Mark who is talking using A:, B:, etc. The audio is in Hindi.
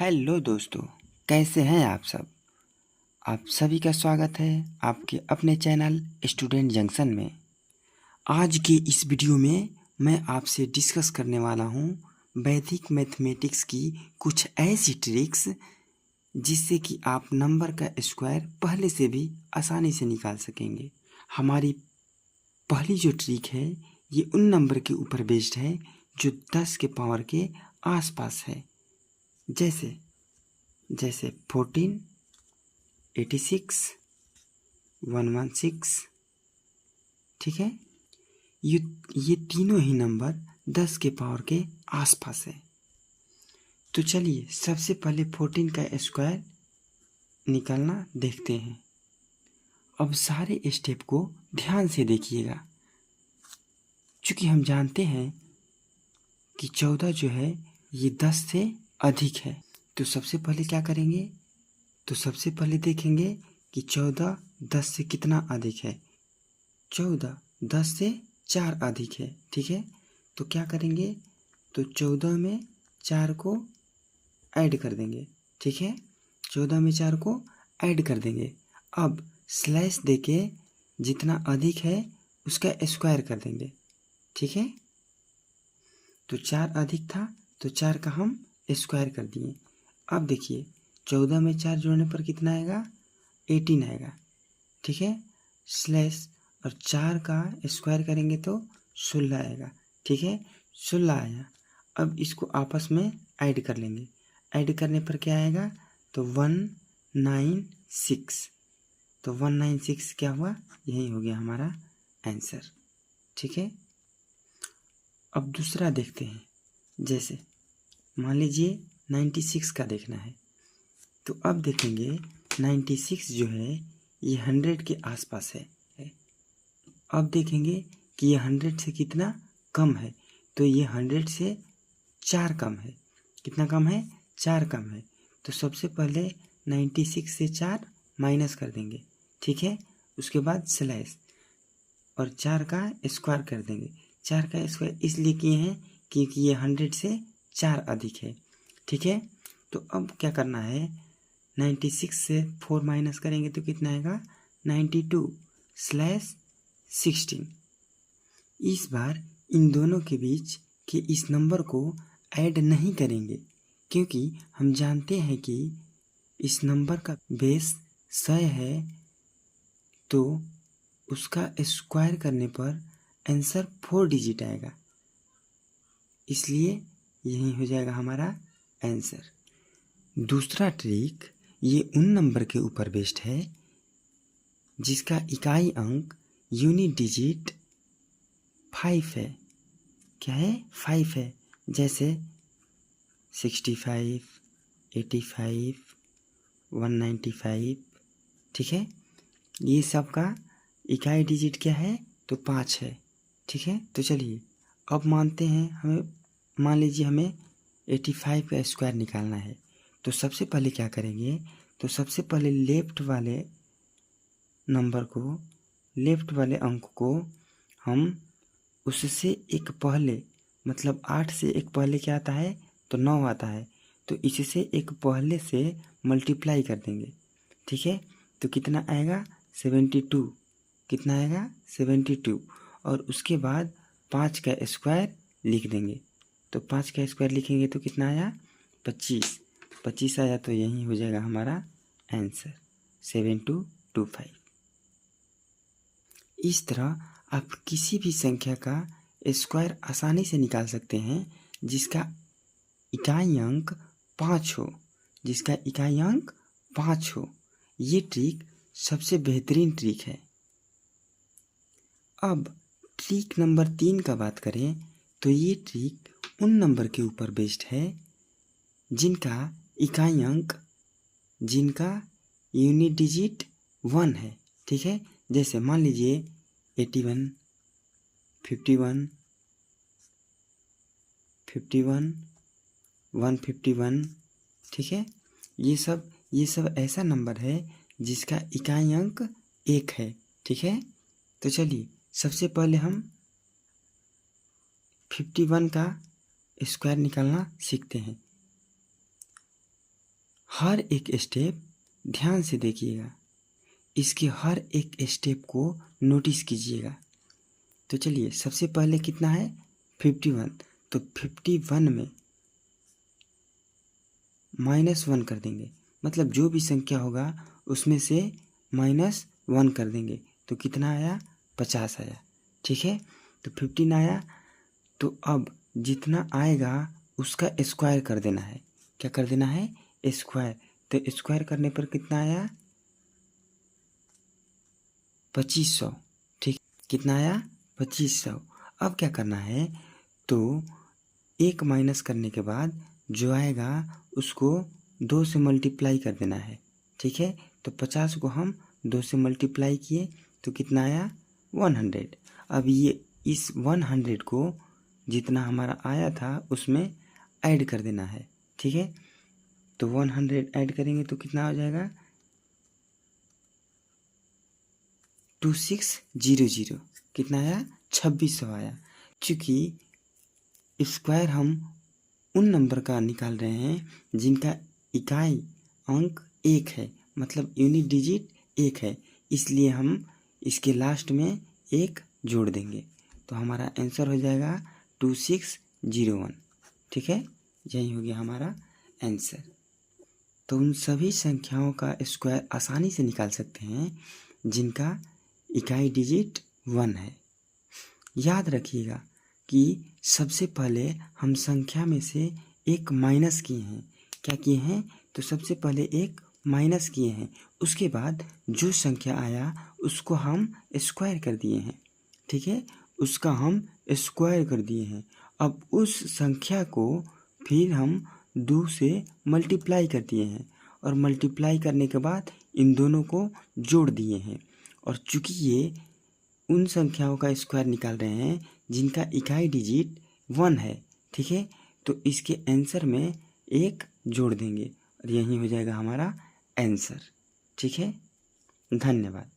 A: हेलो दोस्तों, कैसे हैं आप सब। आप सभी का स्वागत है आपके अपने चैनल स्टूडेंट जंक्शन में। आज की इस वीडियो में मैं आपसे डिस्कस करने वाला हूं वैदिक मैथमेटिक्स की कुछ ऐसी ट्रिक्स जिससे कि आप नंबर का स्क्वायर पहले से भी आसानी से निकाल सकेंगे। हमारी पहली जो ट्रिक है ये उन नंबर के ऊपर बेस्ड है जो 10 के पावर के आसपास है, जैसे 14, 86, 116। ठीक है, ये तीनों ही नंबर 10 के पावर के आसपास है। तो चलिए सबसे पहले 14 का स्क्वायर निकालना देखते हैं। अब सारे स्टेप को ध्यान से देखिएगा, क्योंकि हम जानते हैं कि 14 जो है ये 10 से अधिक है। तो सबसे पहले क्या करेंगे, तो सबसे पहले देखेंगे कि 14 10 से कितना अधिक है। 14 10 से 4 अधिक है। ठीक है, तो क्या करेंगे, तो 14 में 4 को ऐड कर देंगे। ठीक है, 14 में 4 को ऐड कर देंगे। अब स्लैश देके जितना अधिक है उसका स्क्वायर कर देंगे। ठीक है, तो 4 अधिक था तो 4 का हम स्क्वायर कर दिए। अब देखिए 14 में 4 जोड़ने पर कितना आएगा, 18 आएगा। ठीक है, स्लैश और 4 का स्क्वायर करेंगे तो 16 आएगा। ठीक है, 16 आया। अब इसको आपस में ऐड कर लेंगे। ऐड करने पर क्या आएगा, तो 196। तो 196 क्या हुआ, यही हो गया हमारा आंसर। ठीक है, अब दूसरा देखते हैं। जैसे मान लीजिए 96 का देखना है, तो अब देखेंगे 96 जो है ये 100 के आसपास है। अब देखेंगे कि ये 100 से कितना कम है, तो ये 100 से 4 कम है। कितना कम है, 4 कम है। तो सबसे पहले 96 से 4 माइनस कर देंगे। ठीक है, उसके बाद स्लैश और 4 का स्क्वायर कर देंगे। 4 का स्क्वायर इसलिए किए हैं क्योंकि ये 100 से 4 अधिक है। ठीक है, तो अब क्या करना है, 96 से 4 माइनस करेंगे तो कितना आएगा, 92 स्लैश 16। इस बार इन दोनों के बीच के इस नंबर को ऐड नहीं करेंगे, क्योंकि हम जानते हैं कि इस नंबर का बेस 100 है, तो उसका स्क्वायर करने पर आंसर 4 डिजिट आएगा। इसलिए यही हो जाएगा हमारा आंसर। दूसरा ट्रिक ये उन नंबर के ऊपर बेस्ड है जिसका इकाई अंक यूनिट डिजिट 5 है। क्या है, 5 है। जैसे 65, 85, 195। ठीक है, ये सब का इकाई डिजिट क्या है, तो 5 है। ठीक है, तो चलिए अब मानते हैं हमें, मान लीजिए हमें 85 का स्क्वायर निकालना है। तो सबसे पहले क्या करेंगे, तो सबसे पहले लेफ्ट वाले नंबर को, लेफ्ट वाले अंक को हम उससे एक पहले, मतलब 8 से एक पहले क्या आता है, तो 9 आता है, तो इससे एक पहले से मल्टीप्लाई कर देंगे। ठीक है, तो कितना आएगा, 72। कितना आएगा, 72। और उसके बाद 5 का स्क्वायर लिख देंगे। तो 5 का स्क्वायर लिखेंगे तो कितना आया, 25। 25 आया, तो यही हो जाएगा हमारा आंसर 7225। इस तरह आप किसी भी संख्या का स्क्वायर आसानी से निकाल सकते हैं जिसका इकाई अंक 5 हो, जिसका इकाई अंक 5 हो। ये ट्रिक सबसे बेहतरीन ट्रिक है। अब ट्रिक नंबर 3 का बात करें, तो ये ट्रिक उन नंबर के ऊपर बेस्ड है जिनका इकाई अंक, जिनका यूनिट डिजिट 1 है। ठीक है, जैसे मान लीजिए 81, 51, 51, 151। ठीक है, ये सब ऐसा नंबर है जिसका इकाई अंक 1 है। ठीक है, तो चलिए सबसे पहले हम 51 का स्क्वायर निकालना सीखते हैं। हर एक स्टेप ध्यान से देखिएगा, इसके हर एक स्टेप को नोटिस कीजिएगा। तो चलिए, सबसे पहले कितना है 51, तो 51 में -1 कर देंगे, मतलब जो भी संख्या होगा उसमें से -1 कर देंगे, तो कितना आया 50 आया। ठीक है, तो 15 आया, तो अब जितना आएगा उसका स्क्वायर कर देना है। क्या कर देना है? स्क्वायर। तो स्क्वायर करने पर कितना आया 2500। ठीक, कितना आया 2500। अब क्या करना है, तो एक माइनस करने के बाद जो आएगा उसको 2 से मल्टीप्लाई कर देना है। ठीक है, तो 50 को हम 2 से मल्टीप्लाई किए तो कितना आया 100। अब ये इस 100 को जितना हमारा आया था उसमें ऐड कर देना है। ठीक है, तो 100 ऐड करेंगे तो कितना हो जाएगा 2600। कितना आया 2600 आया। चूँकि स्क्वायर हम उन नंबर का निकाल रहे हैं जिनका इकाई अंक 1 है, मतलब यूनिट डिजिट 1 है, इसलिए हम इसके लास्ट में 1 जोड़ देंगे, तो हमारा आंसर हो जाएगा 2601। ठीक है, यही हो गया हमारा आंसर। तो उन सभी संख्याओं का स्क्वायर आसानी से निकाल सकते हैं जिनका इकाई डिजिट 1 है। याद रखिएगा कि सबसे पहले हम संख्या में से एक माइनस किए हैं। क्या किए हैं? तो सबसे पहले एक माइनस किए हैं, उसके बाद जो संख्या आया उसको हम स्क्वायर कर दिए हैं। ठीक है, उसका हम स्क्वायर कर दिए हैं। अब उस संख्या को फिर हम 2 से मल्टीप्लाई कर दिए हैं, और मल्टीप्लाई करने के बाद इन दोनों को जोड़ दिए हैं। और चूंकि ये उन संख्याओं का स्क्वायर निकाल रहे हैं जिनका इकाई डिजिट 1 है, ठीक है, तो इसके आंसर में 1 जोड़ देंगे और यही हो जाएगा हमारा आंसर। ठीक है, धन्यवाद।